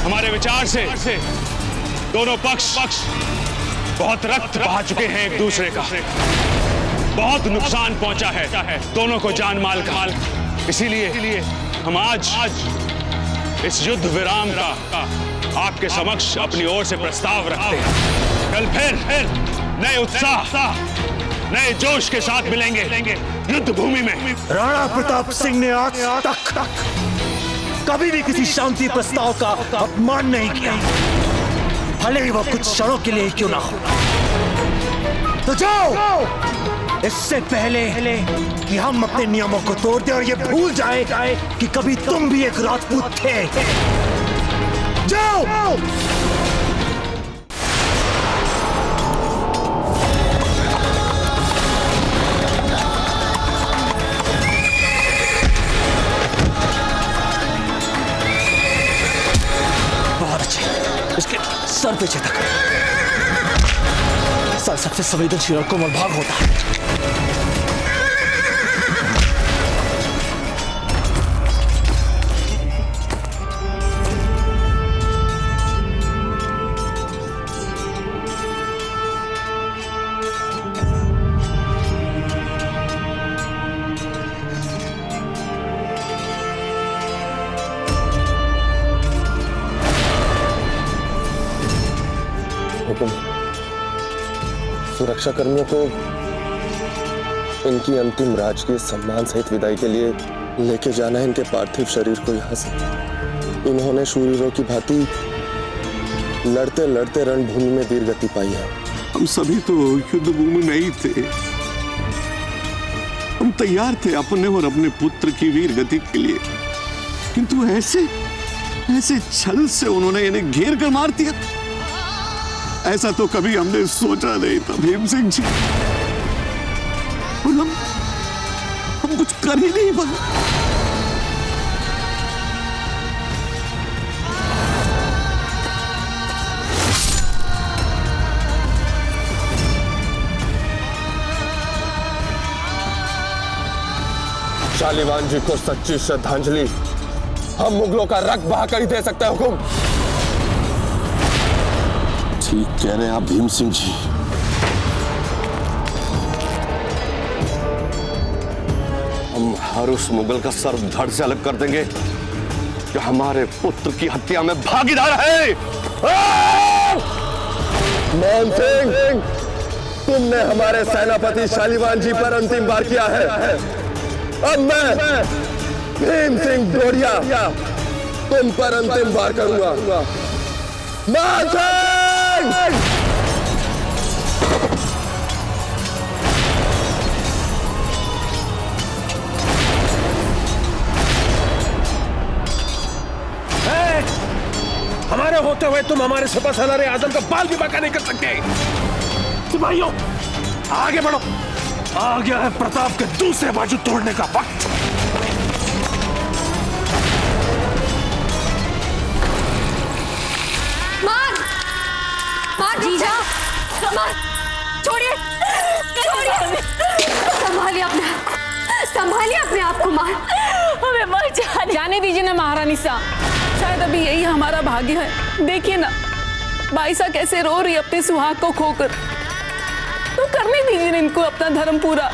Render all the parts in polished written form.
हमारे विचार से दोनों पक्ष बहुत रक्त बहा चुके हैं एक दूसरे का, बहुत नुकसान पहुंचा है दोनों को जान माल का। इसीलिए हम आज इस युद्ध विराम का आपके समक्ष अपनी ओर से प्रस्ताव रखते हैं। कल फिर नए उत्साह, नए जोश के साथ मिलेंगे युद्ध भूमि में। राणा प्रताप सिंह ने आज तक कभी भी किसी शांति प्रस्ताव का अपमान नहीं किया, भले ही वो कुछ क्षणों के लिए क्यों ना हो। तो जाओ, इससे पहले कि हम अपने नियमों को तोड़ दें और ये भूल जाए कि कभी तुम भी एक राजपूत थे। जाओ। बहुत अच्छे, इसके सर पे चेतक। सर सबसे संवेदनशील और कोमल भाग होता है। सुरक्षा कर्मियों को इनकी अंतिम राजकीय सम्मान सहित विदाई के लिए लेके जाना है इनके पार्थिव शरीर को यहाँ से। इन्होंने शूरवीरों की भांति लड़ते लड़ते रणभूमि में वीर गति पाई है। हम सभी तो युद्ध भूमि में ही थे। हम तैयार थे अपने और अपने पुत्र की वीर गति के लिए, किंतु ऐसे छल से उन्होंने इन्हें घेर कर मार दिया। ऐसा तो कभी हमने सोचा नहीं था भीम सिंह जी, और हम कुछ कर ही नहीं पाए। शालिवान जी को सच्ची श्रद्धांजलि हम मुगलों का रक्त बहाकर ही दे सकते हैं हुकुम। ठीक कह रहे हैं आप भीम सिंह जी। हम हर उस मुगल का सर धड़ से अलग कर देंगे जो हमारे पुत्र की हत्या में भागीदार है। मान सिंह, तुमने हमारे सेनापति शालिवान जी पर अंतिम वार किया है। अब मैं भीम सिंह डोडिया तुम पर अंतिम वार करूंगा। मान सिंह! हमारे होते हुए तुम हमारे सिपह सालारे आजम का बाल भी बांका नहीं कर सकते। सिपाहियों, आगे बढ़ो। आ गया है प्रताप के दूसरे बाजू तोड़ने का वक्त। जीजा, छोड़िए, संभालिए अपने आप को। मां, हमें मर जाने दीजिए ना महारानी सा। शायद अभी यही हमारा भाग्य है। देखिए ना बाईसा कैसे रो रही अपने सुहाग को खोकर। तो करने दीजिए ना इनको अपना धर्म पूरा,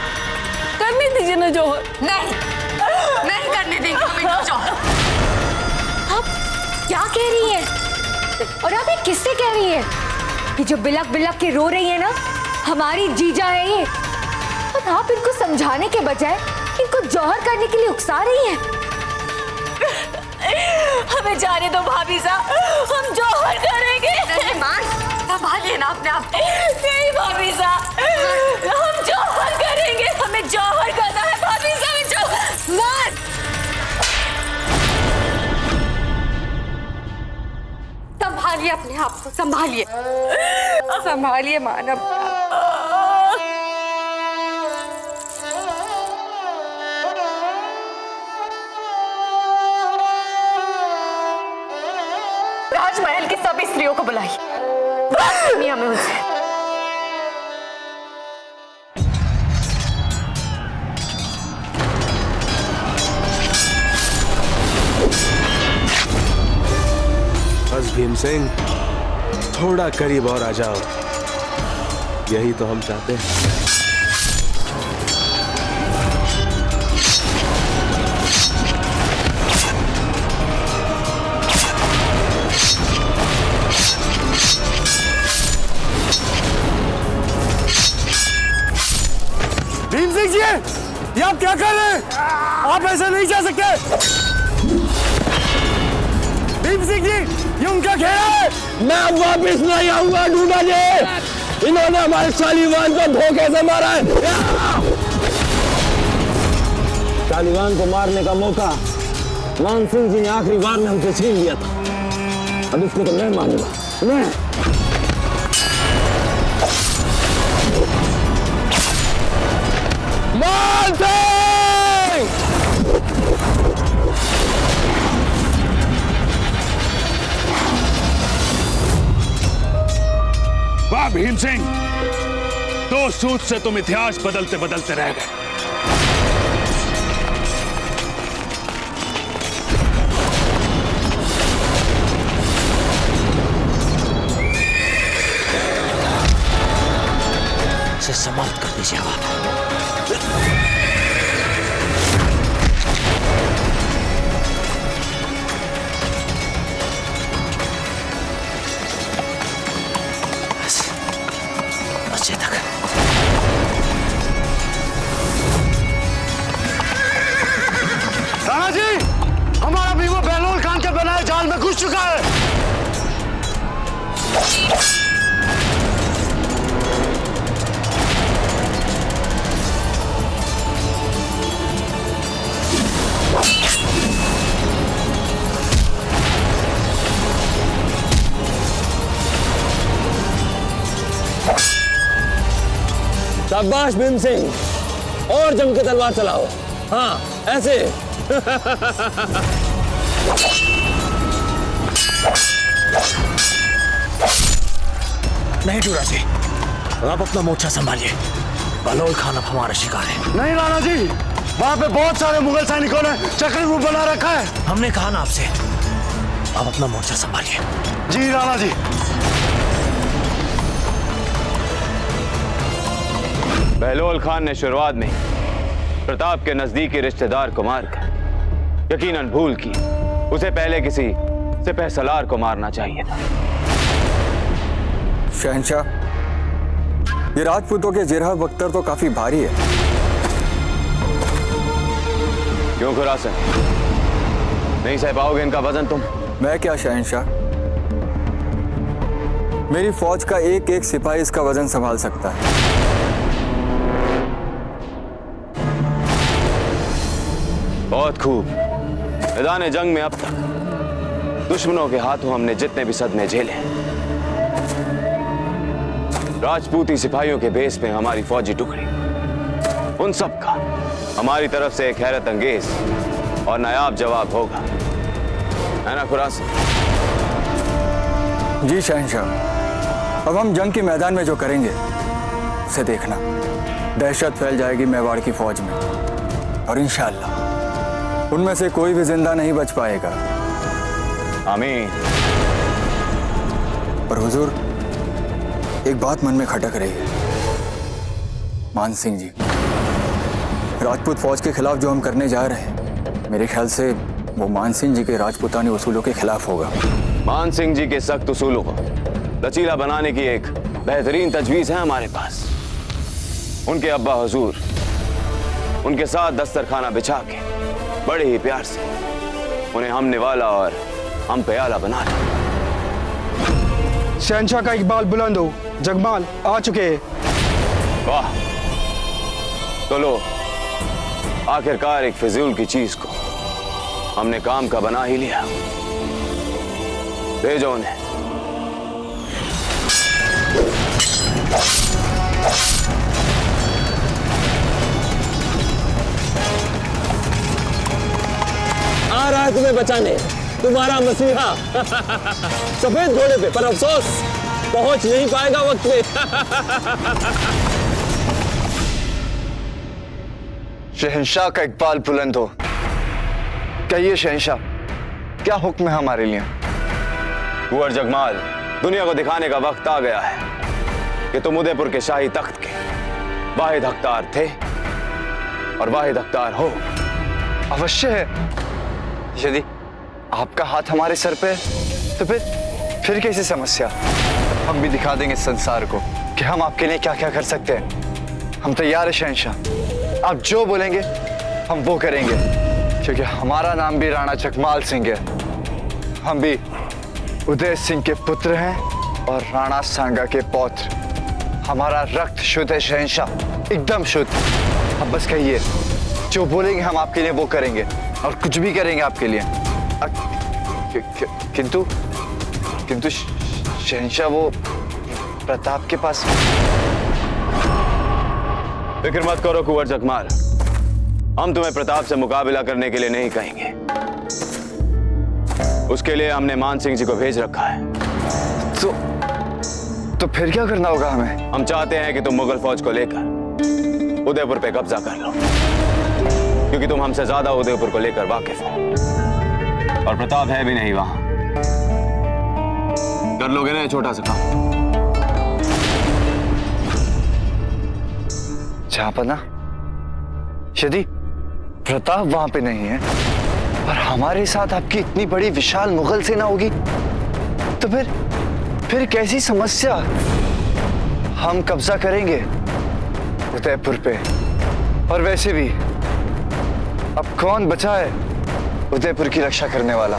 करने दीजिए ना जौहर। नहीं करने देंगे जौहर। आप क्या कह रही है? और आप ये किससे कह रही है कि जो बिलक बिलक के रो रही है ना, हमारी जीजा है ये। और आप इनको समझाने के बजाय इनको जौहर करने के लिए उकसा रही हैं। हमें जाने दो भाभी साहब, हम जौहर करेंगे। संभालिए ना अपने आप। नहीं भाभी साहब, हम जौहर करेंगे। हमें जौहर करना है भाभी साहब। जौहर संभालिए अपने आप को, संभालिए मानव। राजमहल की सभी स्त्रियों को बुलाई, बात करनी हमें उनसे। बस भीम सिंह, थोड़ा करीब और आ जाओ, यही तो हम चाहते हैं। भीम सिंह जी, ये आप क्या कर रहे हैं? आप ऐसे नहीं जा सकते। भीम सिंह जी, ये उनका घेरा है। मैं अब वापिस नहीं आऊंगा ढूंढा जी। इन्होंने हमारे शालीवान को धोखे से मारा है। शालीवान को मारने का मौका मान सिंह जी ने आखिरी बार में हमसे छीन लिया था। अब इसको तो मैं मारूंगा, मैं। मान सिंह! वाह भीम सिंह, 2 सूत से तुम इतिहास बदलते बदलते रह गए। इसे समाप्त कर दीजिए आप। बच्चे तक राणा जी, हमारा भीमा बहलोल खान के बनाए जाल में घुस चुका है। शाबाश भीम सिंह, और जम के तलवार चलाओ। हाँ, ऐसे। नहीं टूरा जी, आप अपना मोर्चा संभालिए। बहलोल खान अब हमारा शिकार है। नहीं राणा जी, वहाँ पे बहुत सारे मुगल सैनिकों ने चक्रव्यूह बना रखा है। हमने कहा ना आपसे, आप अपना मोर्चा संभालिए। जी राणा जी। बहलोल खान ने शुरुआत में प्रताप के नजदीकी रिश्तेदार को मारकर यकीनन भूल की। उसे पहले किसी सिपह सलार को मारना चाहिए था। शहंशाह, ये राजपूतों के जिरह बख्तर तो काफी भारी है। क्यों खुरासन, नहीं सह पाओगे इनका वजन तुम? मैं क्या शहंशाह, मेरी फौज का एक एक सिपाही इसका वजन संभाल सकता है। बहुत खूब। मैदान जंग में अब तक दुश्मनों के हाथों हमने जितने भी सदमे झेले, राजपूती सिपाहियों के बेस पे हमारी फौजी टुकड़ी, उन सब का हमारी तरफ से एक हैरत अंगेज और नायाब जवाब होगा, है ना खुरासन? जी शहंशाह, अब हम जंग के मैदान में जो करेंगे उसे देखना। दहशत फैल जाएगी मेवाड़ की फौज में, और इंशाअल्लाह उनमें से कोई भी जिंदा नहीं बच पाएगा। आमीन। पर हुजूर, एक बात मन में खटक रही है। मान सिंह जी, राजपूत फौज के खिलाफ जो हम करने जा रहे हैं, मेरे ख्याल से वो मान सिंह जी के राजपूतानी उसूलों के खिलाफ होगा। मान सिंह जी के सख्त उसूलों को लचीला बनाने की एक बेहतरीन तजवीज है हमारे पास। उनके अब्बा हुजूर उनके साथ दस्तरखाना बिछा के बड़े ही प्यार से उन्हें हम निवाला और हम प्याला बना रहे। शहंशाह का इकबाल बुलंद हो, जगमाल आ चुके हैं। वाह, तो लो, आखिरकार एक फिजूल की चीज को हमने काम का बना ही लिया। भेजो उन्हें। आ रहा है तुम्हें बचाने तुम्हारा मसीहा सफेद घोड़े पे, पर अफसोस पहुंच नहीं पाएगा वक्त पे। शहंशाह का इकबाल बुलंद हो। कहिए शहंशाह, क्या हुक्म है हमारे लिए? कुंवर जगमाल, दुनिया को दिखाने का वक्त आ गया है कि तुम उदयपुर के शाही तख्त के वाहिद हकदार थे और वाहिद हकदार हो। अवश्य है। यदि आपका हाथ हमारे सर पे तो फिर कैसी समस्या? हम भी दिखा देंगे संसार को कि हम आपके लिए क्या क्या कर सकते हैं। हम तैयार हैं शहंशाह, आप जो बोलेंगे हम वो करेंगे, क्योंकि हमारा नाम भी राणा जगमाल सिंह है। हम भी उदय सिंह के पुत्र हैं और राणा सांगा के पौत्र। हमारा रक्त शुद्ध है शहंशाह, एकदम शुद्ध। अब बस कहिए, जो बोलेंगे हम आपके लिए वो करेंगे और कुछ भी करेंगे आपके लिए। किंतु शहंशाह, वो प्रताप के पास। फिक्र मत करो कुंवर जगमाल, हम तुम्हें प्रताप से मुकाबला करने के लिए नहीं कहेंगे। उसके लिए हमने मान सिंह जी को भेज रखा है। तो फिर क्या करना होगा हमें? हम चाहते हैं कि तुम मुगल फौज को लेकर उदयपुर पे कब्जा कर लो, क्योंकि तुम हमसे ज्यादा उदयपुर को लेकर वाकिफ हो और प्रताप है भी नहीं वहां। कर लोगे ना छोटा सा काम? जहांपना, यदि प्रताप वहां पे नहीं है और हमारे साथ आपकी इतनी बड़ी विशाल मुगल सेना होगी, तो फिर कैसी समस्या? हम कब्जा करेंगे उदयपुर पे। और वैसे भी अब कौन बचा है उदयपुर की रक्षा करने वाला?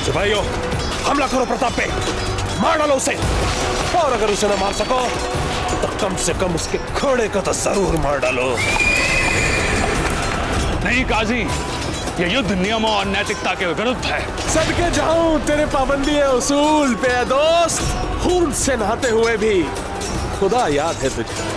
सिपाहियों, हमला करो प्रताप पे, मार डालो उसे। और अगर उसे न मार सको तो कम से कम उसके घोड़े को तो जरूर मार डालो। नहीं काजी, ये युद्ध नियमों और नैतिकता के विरुद्ध है। सदके जाऊं तेरे पाबंदी है उसूल पे दोस्त। खून से नहाते हुए भी खुदा याद है तुझे।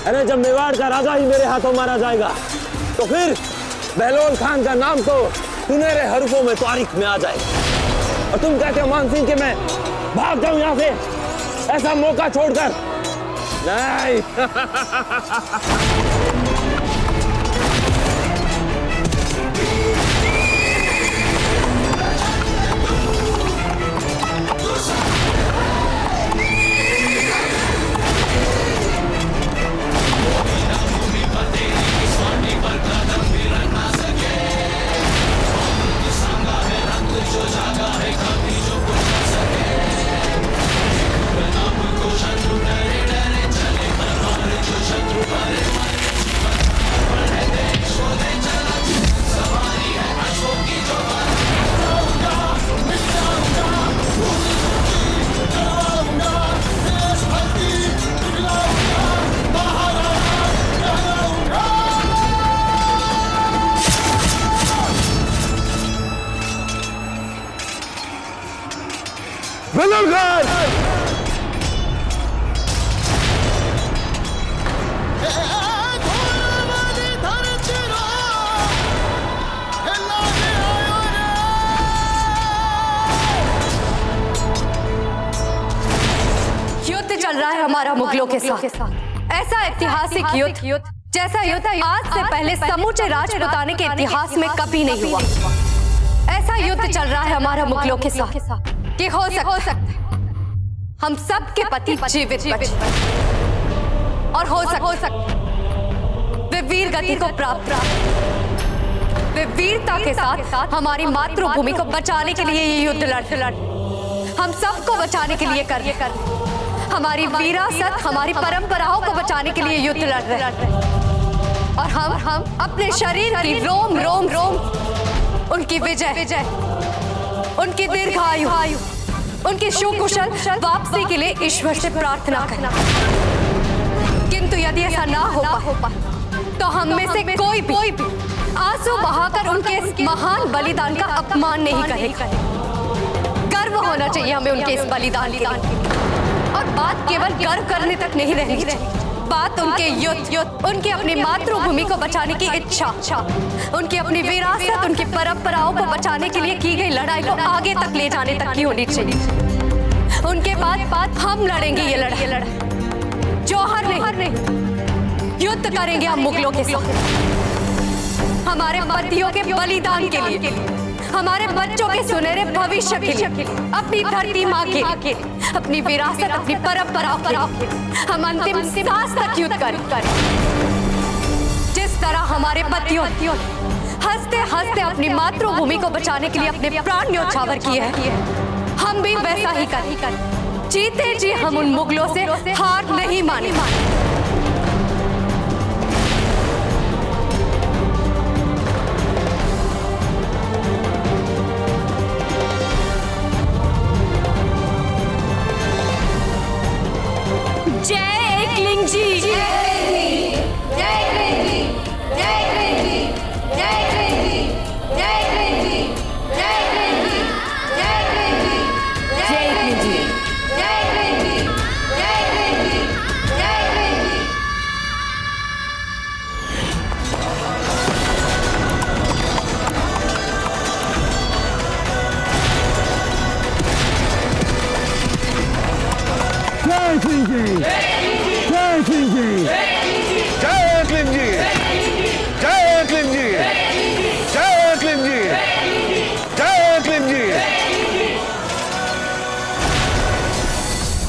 अरे जब मेवाड़ का राजा ही मेरे हाथों मारा जाएगा तो फिर बहलोल खान का नाम तो सुनहरे हरफों में तारीख में आ जाएगा। और तुम कहते हो मान सिंह कि मैं भाग जाऊं यहां से ऐसा मौका छोड़कर? नहीं। युद्ध चल रहा है हमारा मुगलों के साथ। ऐसा ऐतिहासिक युद्ध जैसा युद्ध आज से पहले समूचे राजपुताने के इतिहास में कभी नहीं हुआ। ऐसा युद्ध चल रहा है हमारा मुगलों के साथ कि हो सकता हम सब के पति जीवित बचे और हो सकता वे वीर गति को प्राप्त, वे वीरता के साथ हमारी मातृभूमि को बचाने के लिए ये युद्ध लड़, हम सबको बचाने के लिए कर हमारी विरासत, हमारी परंपराओं को बचाने के लिए युद्ध लड़ रहे और हम अपने शरीर की रोम रोम रोम उनकी विजय, उनकी दीर्घायु, उनकी सुकुशल वापसी के लिए ईश्वर से प्रार्थना करना। किंतु यदि ऐसा ना हो तो हम में से कोई भी आंसू बहाकर उनके इस महान बलिदान का अपमान नहीं करेगा। गर्व होना चाहिए हमें उनके इस बलिदान के और बात केवल गर्व करने तक नहीं रहनी चाहिए। बात उनके युद्ध, उनकी अपनी मातृभूमि को बचाने की इच्छा, उनकी अपनी विरासत, उनकी परंपराओं को बचाने के लिए की गई लड़ाई को आगे तक ले जाने तक की होनी चाहिए। उनके बाद हम लड़ेंगे ये लड़ाई, जौहर नहीं, युद्ध करेंगे हम मुगलों के साथ, हमारे पतियों के बलिदान के लिए, हमारे बच्चों के सुनहरे भविष्य के लिए, अपनी धरती माँ के लिए, अपनी विरासत, अपनी परंपराओं के लिए हम अंतिम सांस तक युद्ध करें। जिस तरह हमारे पतियों हंसते हंसते अपनी मातृभूमि को बचाने के लिए अपने प्राण न्योछावर किए हैं, हम भी वैसा ही करें। जीते जी हम उन मुगलों से हार नहीं माने। जय एकलिंग जी, जय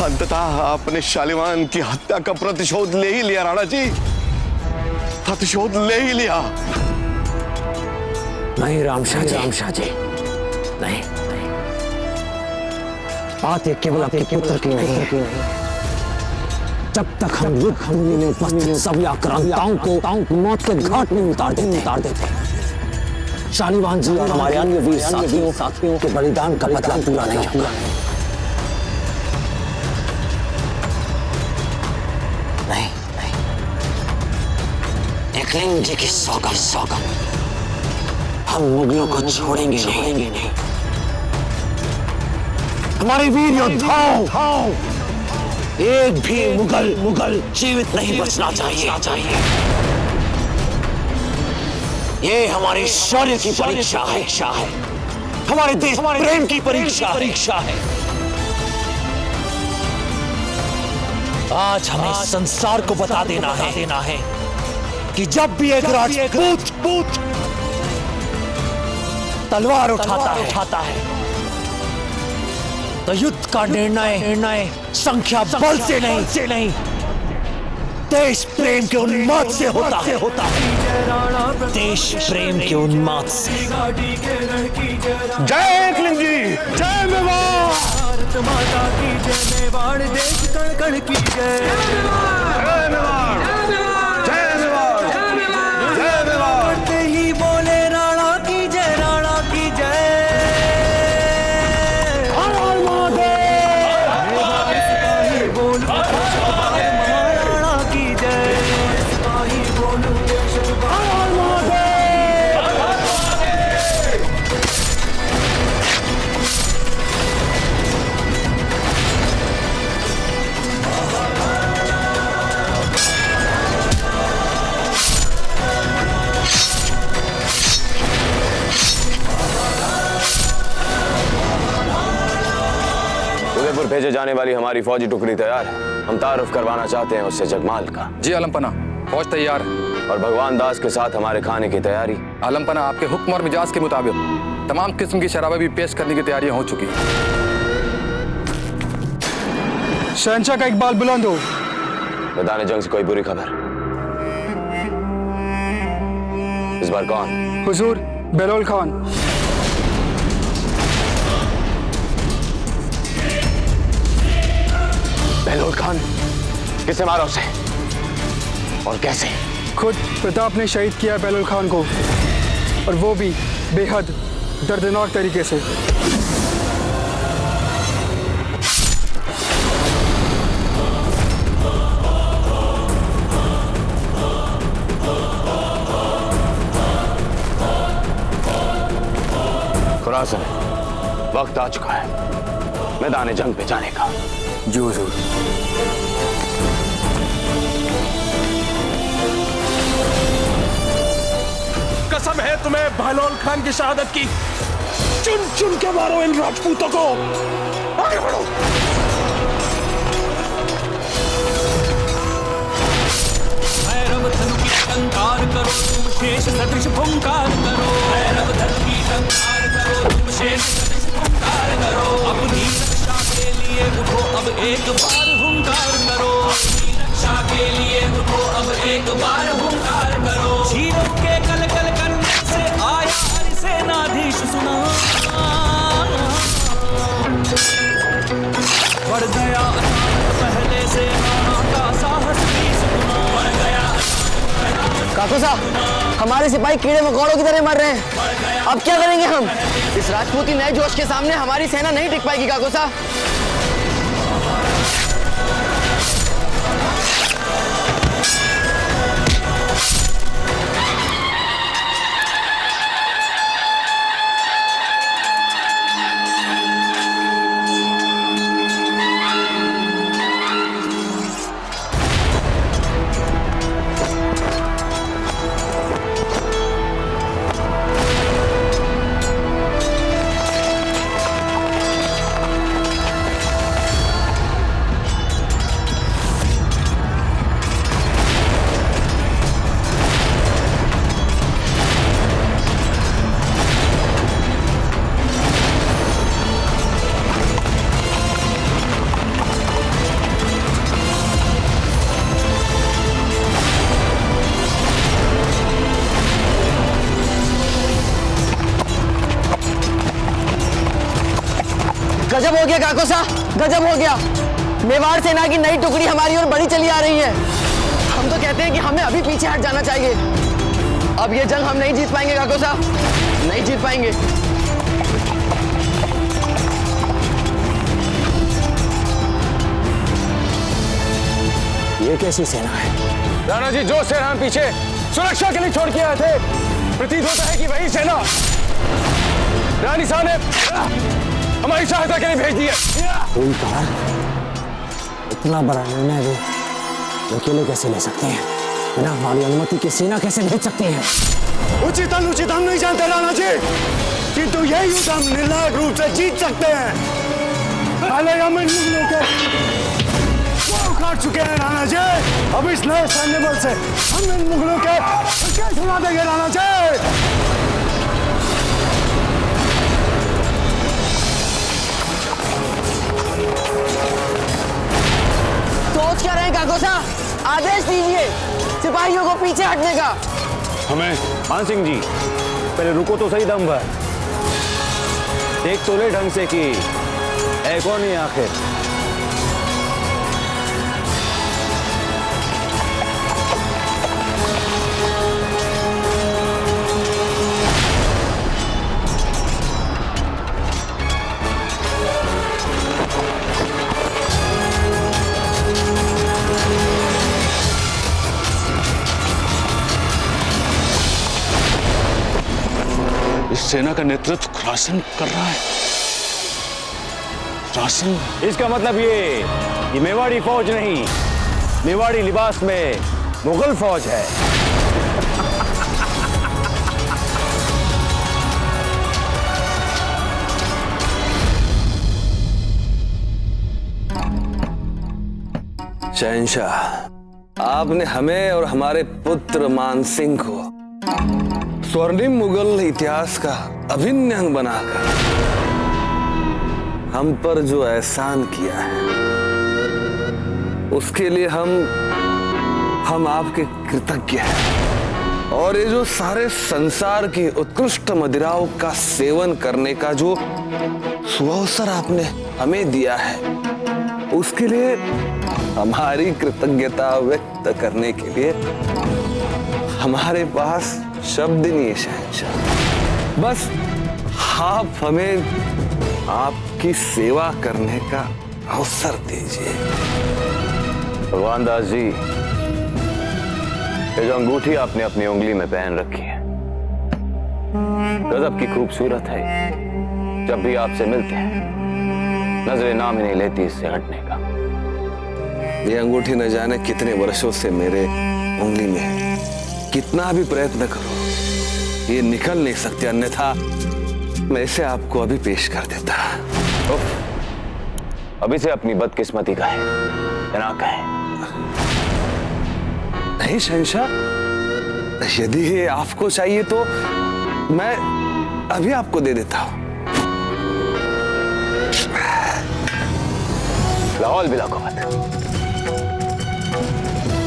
अंततः आपने शालिवान की हत्या का प्रतिशोध ले ही लिया राणा जी, प्रतिशोध ले ही लिया। नहीं रामशाह जी, नहीं। बात ये केवल आपके पुत्र की नहीं। जब तक हम युद्ध भूमि में उपस्थित सभी आक्रांताओं को मौत के घाट में उतार देते। शालिवान जी और हमारे अन्य वीर साथियों के बलिदान का बदला पूरा नहीं होगा। नहीं, एकलिंग जी की सौगंध, हम मुगलों को छोड़ेंगे नहीं। हमारे वीर योद्धाओं, एक भी मुगल जीवित नहीं बचना चाहिए। ये हमारे शौर्य की परीक्षा है, हमारे देश प्रेम की परीक्षा है। आज हमें संसार को बता देना है कि जब भी एक राजपूत तलवार उठाता है तो युद्ध का निर्णय संख्या बल से नहीं, देश प्रेम के उन्माद से होता है। देश प्रेम के उन्माद से। जय एकलिंग जी, जय मेवाड़, भारत माता की जय, मेवाड़ देश कण कण की जय, जय मेवाड़, जय मेवाड़, जय मेवाड़। करते ही बोले राणा की जय, राणा की जय। भेजे जाने वाली हमारी फौजी टुकड़ी तैयार है। हम तारुफ करवाना चाहते हैं उससे जगमाल का। जी आलमपना, फौज तैयार है। और भगवान दास के साथ हमारे खाने की तैयारी। आलमपना, आपके हुक्म और मिजाज के मुताबिक तमाम किस्म की शराबें भी पेश करने की तैयारियां हो चुकी हैं। शहंशाह का इकबाल बुलंद हो। मैदान जंग से कोई बुरी खबर? इस बार कौन? हुजूर बहलोल खान। बहलोल खान? किसे मारा उसे और कैसे? खुद प्रताप ने शहीद किया बहलोल खान को, और वो भी बेहद दर्दनाक तरीके से। खुरासन, वक्त आ चुका है मैदान जंग पे जाने का। जी हुजूर। कसम है तुम्हें बहलोल खान की शहादत की। चुन चुन के मारो इन राजपूतों को। आगे बढ़ो। भैरव धनु की टंकार करो, तुम शेष सदृश फुंकार करो। भैरव धनु की टंकार करो, तुम शेष सदृश फुंकार करो। अपनी रक्षा के लिए उठो अब एक बार हुंकार करो। अपनी रक्षा के लिए उठो अब एक बार हुंकार करो। झीलों के कल कल करने से आया हरिसेनाधीश सुना। बढ़ गया पहले से का साहस भी सुना। बढ़ गया। काकू साहब, हमारे सिपाही कीड़े मकोड़ों की तरह मर रहे हैं। अब क्या करेंगे हम? इस राजपूती नए जोश के सामने हमारी सेना नहीं टिक पाएगी काकू साहब। गजब हो गया काको साहब, गजब हो गया। मेवाड़ सेना की नई टुकड़ी हमारी ओर बढ़ी चली आ रही है। हम तो कहते हैं कि हमें अभी पीछे हट जाना चाहिए। अब ये जंग हम नहीं जीत पाएंगे काको साहब, नहीं जीत पाएंगे। ये कैसी सेना है? राणा जी, जो सेना हम पीछे सुरक्षा के लिए छोड़ के आए थे, प्रतीत होता है कि वही सेना रानी साहब ने हमारी सहायता के लिए भेज दी है। कोई कहा इतना बड़ा निर्णय वो अकेले कैसे ले सकते हैं? बिना हमारी अनुमति के सेना कैसे भेज सकते हैं? उचित अनुचित हम नहीं जानते राणा जी, किंतु यह युद्ध हम निर्णायक रूप से जीत सकते हैं। पहले हम इन मुगलों के वो उखाड़ चुके हैं राणा जी। अब इस नए सैन्य बल से हम इन मुगलों के क्या सुना देंगे राणा जी? सोच क्या रहे हैं काको साहब? आदेश दीजिए सिपाहियों को पीछे हटने का। हमें मान सिंह जी, पहले रुको तो सही दम पर। देख तो ले ढंग से कि है कौन है आखिर। इस सेना का नेतृत्व खुरासन कर रहा है। खुरासन? इसका मतलब ये मेवाड़ी फौज नहीं, मेवाड़ी लिबास में मुगल फौज है। शहंशाह, आपने हमें और हमारे पुत्र मानसिंह को स्वर्णिम मुगल इतिहास का अभिन्न अंग बनाकर हम पर जो एहसान किया है उसके लिए हम आपके कृतज्ञ हैं। और ये जो सारे संसार की उत्कृष्ट मदिराओं का सेवन करने का जो सुअवसर आपने हमें दिया है उसके लिए हमारी कृतज्ञता व्यक्त करने के लिए हमारे पास शब्द नहीं है शहंशाह। बस आप हमें आपकी सेवा करने का अवसर दीजिए। भगवान दास जी, ये जो अंगूठी आपने अपनी उंगली में पहन रखी है गजब की खूबसूरत है। जब भी आपसे मिलते हैं नजरें नाम ही नहीं लेती इससे हटने का। ये अंगूठी न जाने कितने वर्षों से मेरे उंगली में है। कितना भी प्रयत्न करो ये निकल नहीं सकते, अन्यथा मैं इसे आपको अभी पेश कर देता। अभी से अपनी बदकिस्मती का है या ना कहे? नहीं शहंशाह, यदि ये आपको चाहिए तो मैं अभी आपको दे देता हूं। लाहौल बिला को मत।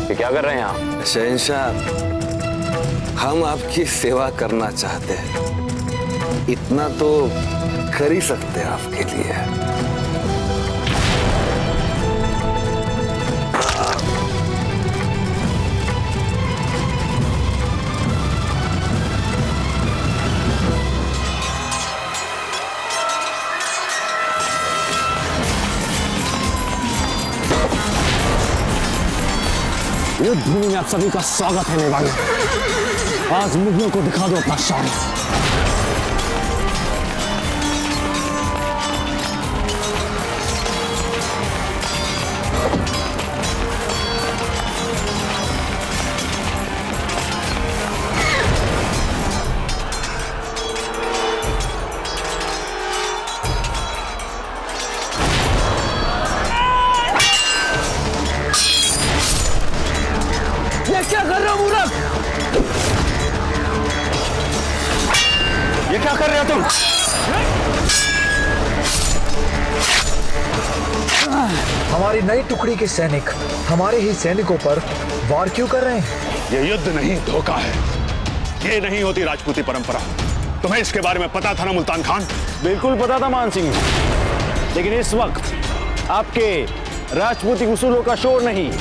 ये क्या कर रहे हैं आप? शहंशाह, हम आपकी सेवा करना चाहते हैं, इतना तो कर ही सकते हैं आपके लिए। युद्ध भूमि में आप सभी का स्वागत है मेवाड़। आज मुगलों को दिखा दो अपना शान। क्या कर रहे हो मूर्ख? ये क्या कर रहे हो तुम? हमारी नई टुकड़ी के सैनिक हमारे ही सैनिकों पर वार क्यों कर रहे हैं? ये युद्ध नहीं, धोखा है। ये नहीं होती राजपूती परंपरा। तुम्हें इसके बारे में पता था ना मुल्तान खान? बिल्कुल पता था मान सिंह, लेकिन इस वक्त आपके राजपूती उसूलों का शोर नहीं,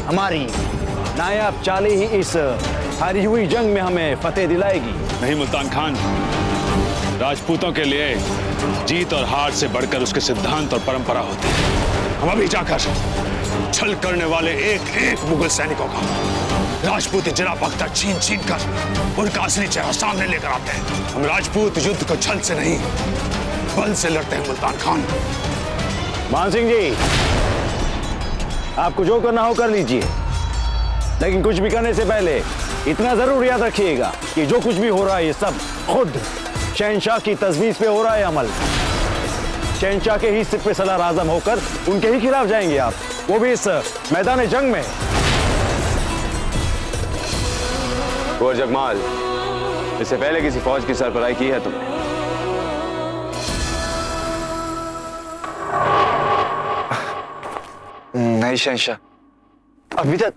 हमारी नायाब चालें ही इस हारी हुई जंग में हमें फतेह दिलाएगी। नहीं मुल्तान खान, राजपूतों के लिए जीत और हार से बढ़कर उसके सिद्धांत और परंपरा होती है। हम अभी जाकर छल करने वाले एक एक मुगल सैनिकों का राजपूती जरा बख्तर छीन छीन कर उनका असली चेहरा सामने लेकर आते हैं। हम राजपूत युद्ध को छल से नहीं बल से लड़ते हैं मुल्तान खान। मान सिंह जी, आपको जो करना हो कर लीजिए, लेकिन कुछ भी करने से पहले इतना जरूर याद रखिएगा कि जो कुछ भी हो रहा है ये सब खुद शहंशाह की तजवीज पे हो रहा है अमल। शहंशाह के ही सिर पे सलार आजम होकर उनके ही खिलाफ जाएंगे आप, वो भी इस मैदान जंग में। और जगमाल, इससे पहले किसी फौज की सरबराही की है तुमने? नहीं शहंशाह, अभी तक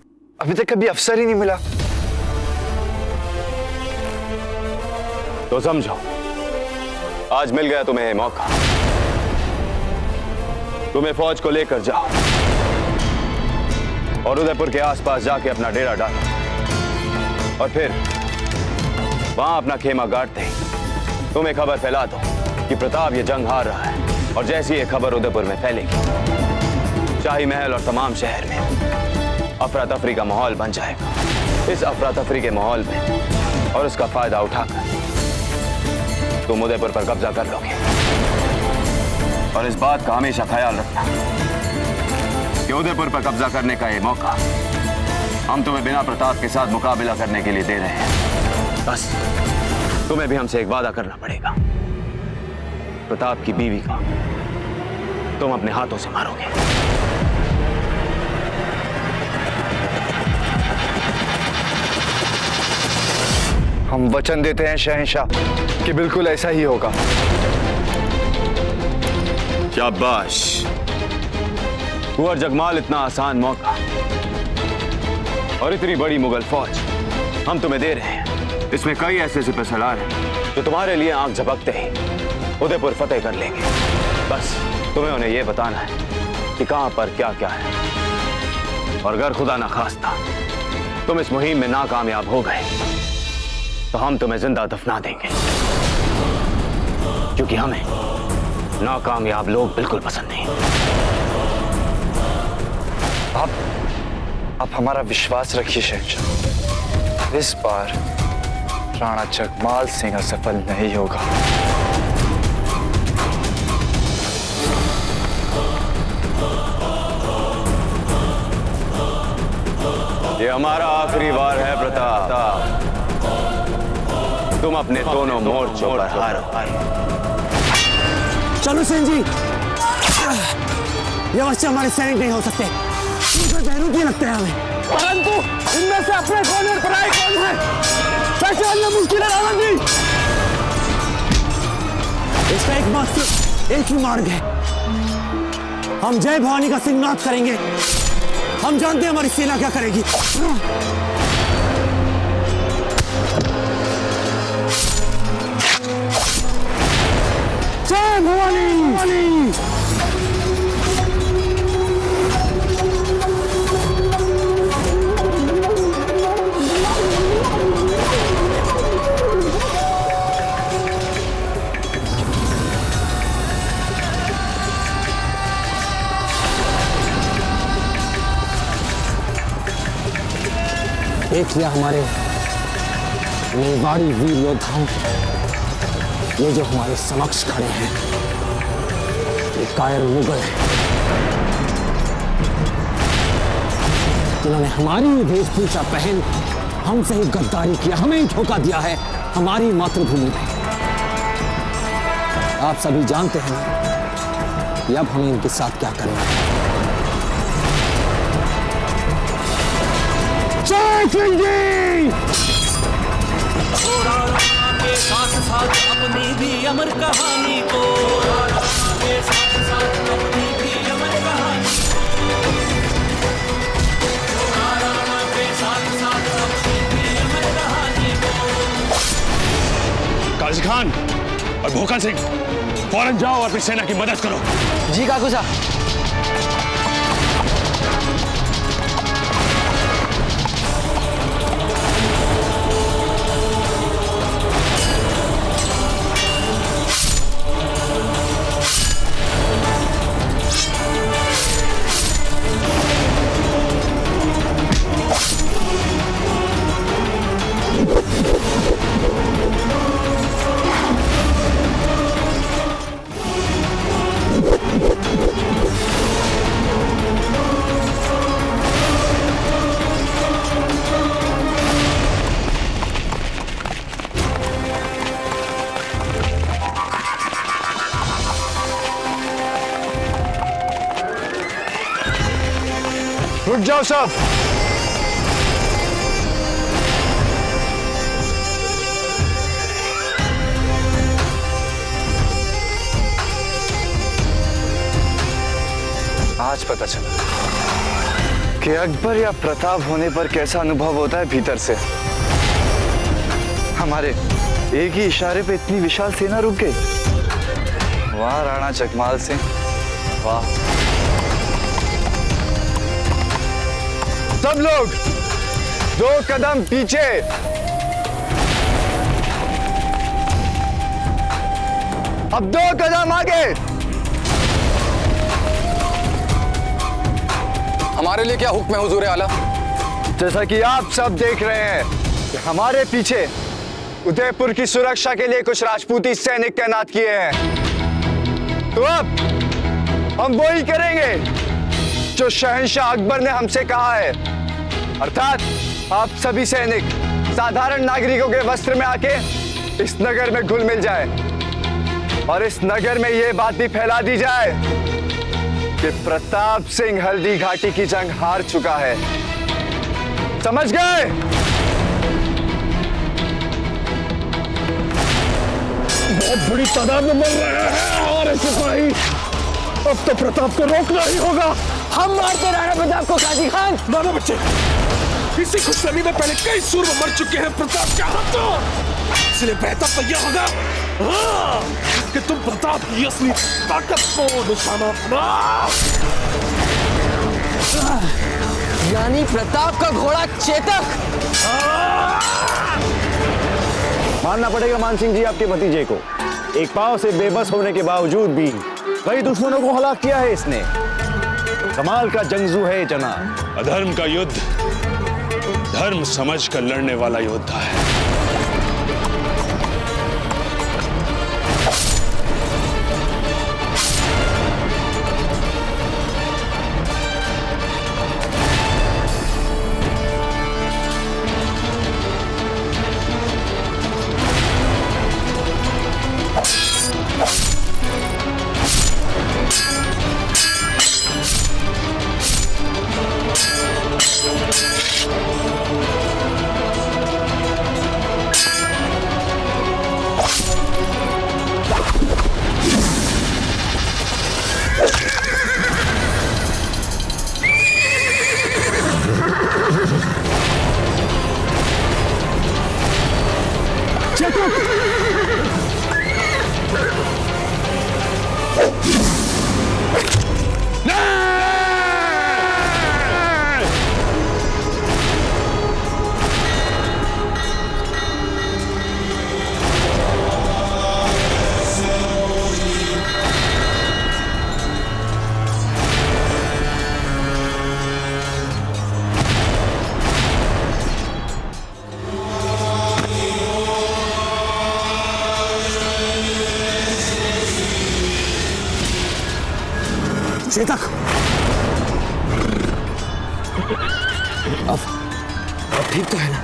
कभी अफसर ही नहीं मिला। तो समझो, आज मिल गया तुम्हें मौका। तुम्हें फौज को लेकर जाओ और उदयपुर के आसपास जाके अपना डेरा डालो और फिर वहां अपना खेमा गाड़ते ही तुम्हें खबर फैला दो कि प्रताप ये जंग हार रहा है। और जैसी ये खबर उदयपुर में फैलेगी, शाही महल और तमाम शहर में अफरा तफरी का माहौल बन जाएगा। इस अफरा तफरी के माहौल में और उसका फायदा उठाकर तुम उदयपुर पर कब्जा कर लोगे। और इस बात का हमेशा ख्याल रखना कि उदयपुर पर कब्जा करने का ये मौका हम तुम्हें बिना प्रताप के साथ मुकाबला करने के लिए दे रहे हैं। बस तुम्हें भी हमसे एक वादा करना पड़ेगा, प्रताप की बीवी का तुम अपने हाथों से मारोगे। हम वचन देते हैं शहंशाह कि बिल्कुल ऐसा ही होगा। शाबाश। कुंवर जगमाल, इतना आसान मौका और इतनी बड़ी मुगल फौज हम तुम्हें दे रहे हैं। इसमें कई ऐसे सिपह सलार हैं जो तुम्हारे लिए आंख झपकते ही उदयपुर फतेह कर लेंगे। बस तुम्हें उन्हें यह बताना है कि कहां पर क्या क्या है। और अगर खुदा ना खास्ता तुम इस मुहिम में नाकामयाब हो गए तो हम तुम्हें जिंदा दफना देंगे, क्योंकि हमें नाकामयाब लोग बिल्कुल पसंद नहीं। आप हमारा विश्वास रखिए शहंशाह, इस बार राणा जगमाल सिंह असफल नहीं होगा। ये हमारा आखिरी बार है प्रताप। तुम अपने दोनों मोर्चों पर हारो। चलो सेन जी, ये बच्चे हमारे सैनिक नहीं हो सकते, इनके बहनों की लगते हैं हमें। परंतु इनमें से अपने कौन और पराए कौन है, कैसे अन्य मुश्किल है रावण जी। इसका एकमात्र एक ही मार्ग है, हम जय भवानी का सिंहनाद करेंगे। हम जानते हैं हमारी सेना क्या करेगी। जय भवानी। देख लिया हमारे मेवाड़ी वीर योद्धाओं, ये जो हमारे समक्ष खड़े हैं ये कायर मुगल हैं, जिन्होंने हमारी वेशभूषा पहन हमसे ही गद्दारी किया, हमें ही धोखा दिया है हमारी मातृभूमि में। आप सभी जानते हैं ना कि अब हमें इनके साथ क्या करना है। जय सिंह जी। के साथ साथ अपनी भी अमर कहानी को, के साथ साथ अपनी भी अमर कहानी, के साथ साथ अपनी भी अमर कहानी को। काजी खान और भूखन सिंह, फौरन जाओ और अपनी सेना की मदद करो। जी काकू साहब। रुक जाओ सब। आज पता चला कि अकबर या प्रताप होने पर कैसा अनुभव होता है भीतर से। हमारे एक ही इशारे पे इतनी विशाल सेना रुक गई। वाह राणा जगमाल सिंह, वाह। सब लोग 2 कदम पीछे। अब 2 कदम आगे। हमारे लिए क्या हुक्म है हुजूर आला? जैसा कि आप सब देख रहे हैं कि हमारे पीछे उदयपुर की सुरक्षा के लिए कुछ राजपूती सैनिक तैनात किए हैं, तो अब हम वो ही करेंगे जो शहंशाह अकबर ने हमसे कहा है, अर्थात आप सभी सैनिक साधारण नागरिकों के वस्त्र में आके इस नगर में घुल मिल जाए और इस नगर में यह बात भी फैला दी जाए कि प्रताप सिंह हल्दी घाटी की जंग हार चुका है। समझ गए? बहुत बड़ी तादाद में मर रहे हैं हमारे सिपाही। अब तो प्रताप को रोकना ही होगा। हम मारते राणा प्रताप को काजी खान। ना बच्चे, इसी खुशनमी में पहले कई सूरव मर चुके हैं प्रताप के हाथों। इसलिए बेहतर तो यह होगा कि तुम प्रताप की असली ताकत को निशाना बनाओ। यानी प्रताप का घोड़ा चेतक। मानना पड़ेगा मानसिंह जी आपके भतीजे को। एक पांव से बेबस होने के बावजूद भी कई दुश्मनों को हलाक किया है इसने। कमाल का जंगजू है जना। अधर्म का युद्ध धर्म समझकर लड़ने वाला योद्धा है। चेतक, अब ठीक तो है ना?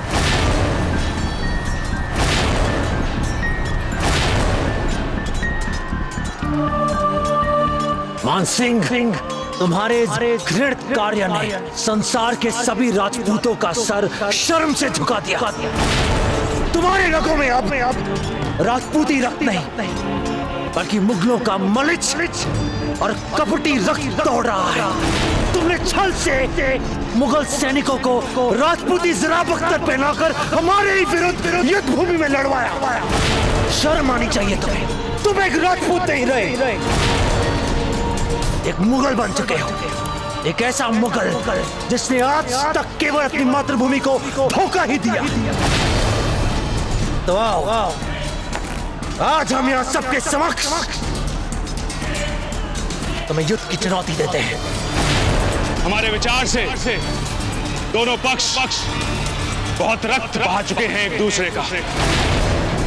मानसिंह, तुम्हारे घृणित कार्य ने संसार के सभी राजपूतों का सर शर्म से झुका दिया। तुम्हारे रगों में अब राजपूती रक्त नहीं बल्कि मुगलों का मलिच और कपटी रक्त दौड़ रहा है। तुमने छल से मुगल सैनिकों को राजपूती ज़राब अख्तर पहनाकर हमारे ही विरुद्ध युद्ध भूमि में लड़वाया। शर्म आनी चाहिए तुम्हें। तुम एक राजपूत नहीं रहे, एक मुगल बन चुके हो। एक ऐसा मुगल जिसने आज तक केवल अपनी मातृभूमि को धोखा ही दिया। तो आओ, आज हम यहाँ सबके समक्ष तुम्हें युद्ध की चुनौती देते हैं। हमारे विचार से दोनों पक्ष बहुत रक्त बहा चुके हैं एक दूसरे का।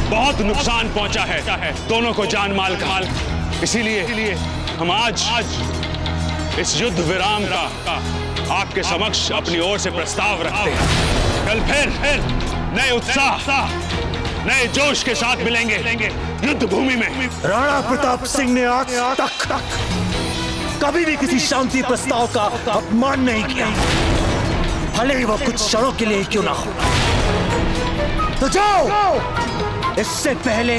बहुत नुकसान पहुंचा है दोनों को जान माल का। इसीलिए हम आज इस युद्ध विराम का आपके समक्ष अपनी ओर से प्रस्ताव रखते हैं। कल फिर नए उत्साह नए जोश के साथ मिलेंगे युद्ध भूमि में। राणा प्रताप सिंह ने आज तक कभी भी किसी शांति प्रस्ताव का अपमान नहीं किया, भले ही वो कुछ क्षणों के लिए क्यों ना हो। तो जाओ, इससे पहले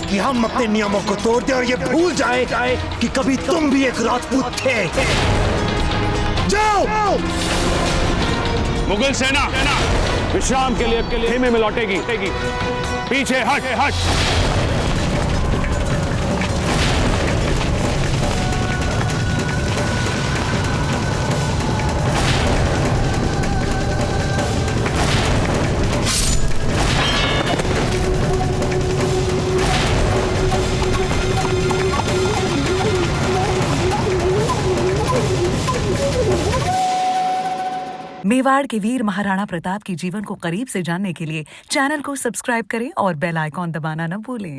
कि हम अपने नियमों को तोड़ दें और ये भूल जाए कि कभी तुम भी एक राजपूत थे। जाओ। मुगल सेना विश्राम के लिए खेमे में लौटेगी। पीछे हट। मेवाड़ के वीर महाराणा प्रताप के जीवन को करीब से जानने के लिए चैनल को सब्सक्राइब करें और बेल आइकॉन दबाना न भूलें।